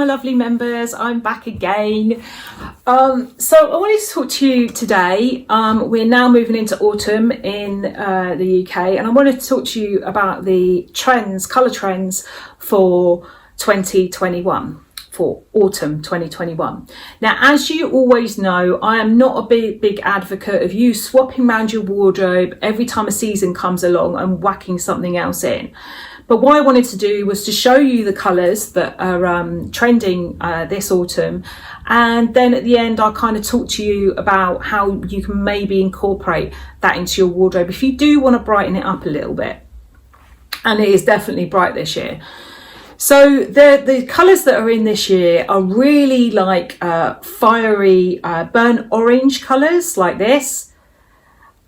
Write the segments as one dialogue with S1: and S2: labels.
S1: lovely members, I'm back again. So I wanted to talk to you today. We're now moving into autumn in the UK, and I wanted to talk to you about the trends, colour trends for 2021, for autumn 2021. Now, as you always know, I am not a big advocate of you swapping around your wardrobe every time a season comes along and whacking something else in. But what I wanted to do was to show you the colours that are trending this autumn, and then at the end I'll kind of talk to you about how you can maybe incorporate that into your wardrobe if you do want to brighten it up a little bit. And it is definitely bright this year. So the colours that are in this year are really like fiery burnt orange colours like this,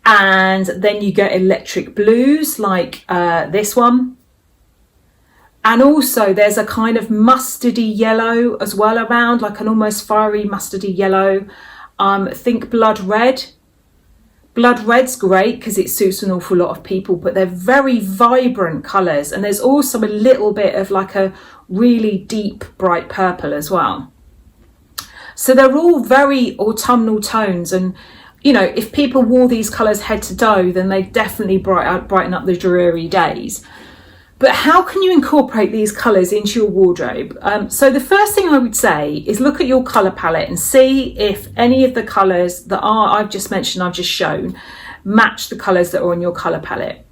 S1: and then you get electric blues like this one. And also there's a kind of mustardy yellow as well around, like an almost fiery mustardy yellow. Think blood red. Blood red's great because it suits an awful lot of people, but they're very vibrant colours. And there's also a little bit of like a really deep bright purple as well. So they're all very autumnal tones. And, you know, if people wore these colours head to toe, then they definitely brighten up the dreary days. But how can you incorporate these colours into your wardrobe? So the first thing I would say is look at your colour palette and see if any of the colours that I've just mentioned, I've just shown, match the colours that are on your colour palette.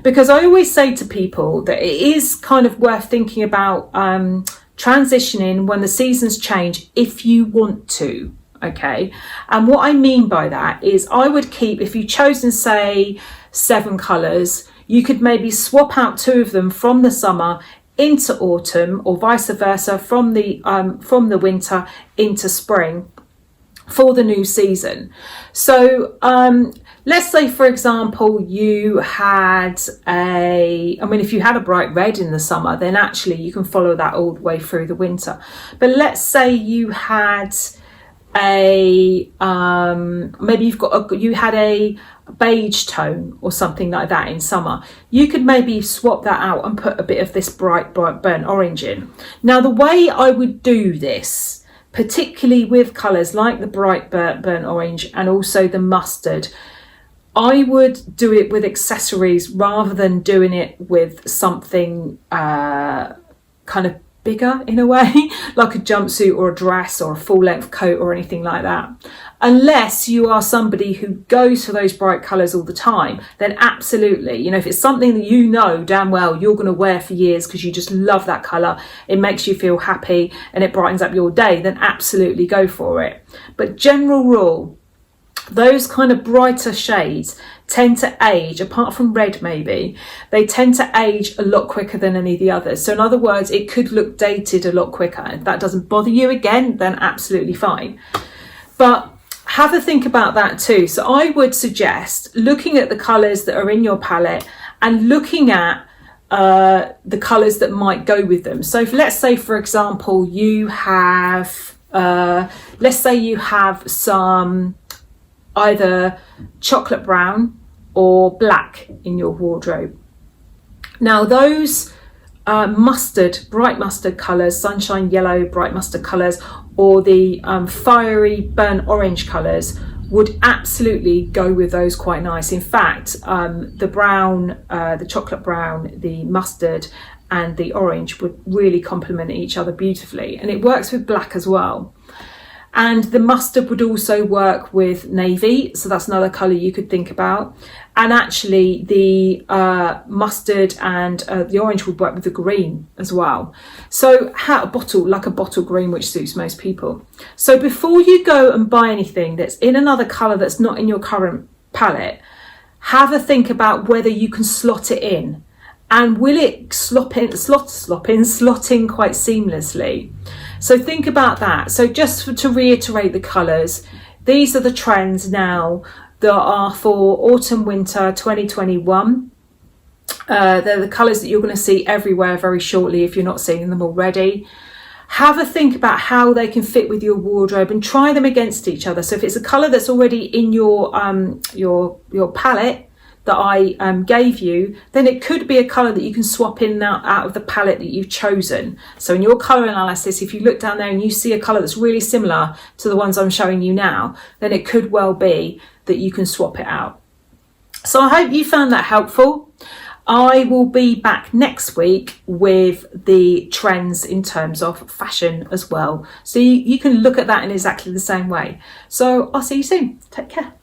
S1: Because I always say to people that it is kind of worth thinking about transitioning when the seasons change if you want to, okay? And what I mean by that is I would keep, if you've chosen, say, 7 colours, you could maybe swap out 2 of them from the summer into autumn, or vice versa from the winter into spring for the new season. So let's say, for example, you had if you had a bright red in the summer, then actually you can follow that all the way through the winter. But let's say you had you had a beige tone or something like that in summer. You could maybe swap that out and put a bit of this bright burnt orange in. Now, the way I would do this, particularly with colours like the bright burnt orange and also the mustard, I would do it with accessories rather than doing it with something kind of bigger in a way, like a jumpsuit or a dress or a full-length coat or anything like that. Unless you are somebody who goes for those bright colours all the time, then absolutely, you know, if it's something that you know damn well you're going to wear for years because you just love that colour, it makes you feel happy and it brightens up your day, then absolutely go for it. But general rule, those kind of brighter shades tend to age, apart from red maybe, they tend to age a lot quicker than any of the others. So in other words, it could look dated a lot quicker. If that doesn't bother you, again, then absolutely fine. But have a think about that too. So I would suggest looking at the colours that are in your palette and looking at the colours that might go with them. So let's say, for example, you have, some either chocolate brown or black in your wardrobe. Now those bright mustard colours, sunshine yellow, bright mustard colours, or the fiery burnt orange colours would absolutely go with those quite nice. In fact, the brown, the chocolate brown, the mustard and the orange would really complement each other beautifully. And it works with black as well. And the mustard would also work with navy, so that's another colour you could think about. And actually the mustard and the orange would work with the green as well. So a bottle green, which suits most people. So before you go and buy anything that's in another colour that's not in your current palette, have a think about whether you can slot it in. And will it slot in quite seamlessly? So think about that. So just to reiterate the colours, these are the trends now that are for autumn winter 2021. They're the colours that you're going to see everywhere very shortly if you're not seeing them already. Have a think about how they can fit with your wardrobe and try them against each other. So if it's a colour that's already in your palette, that I gave you, then it could be a colour that you can swap in and out of the palette that you've chosen. So in your colour analysis, if you look down there and you see a colour that's really similar to the ones I'm showing you now, then it could well be that you can swap it out. So I hope you found that helpful. I will be back next week with the trends in terms of fashion as well. So you can look at that in exactly the same way. So I'll see you soon. Take care.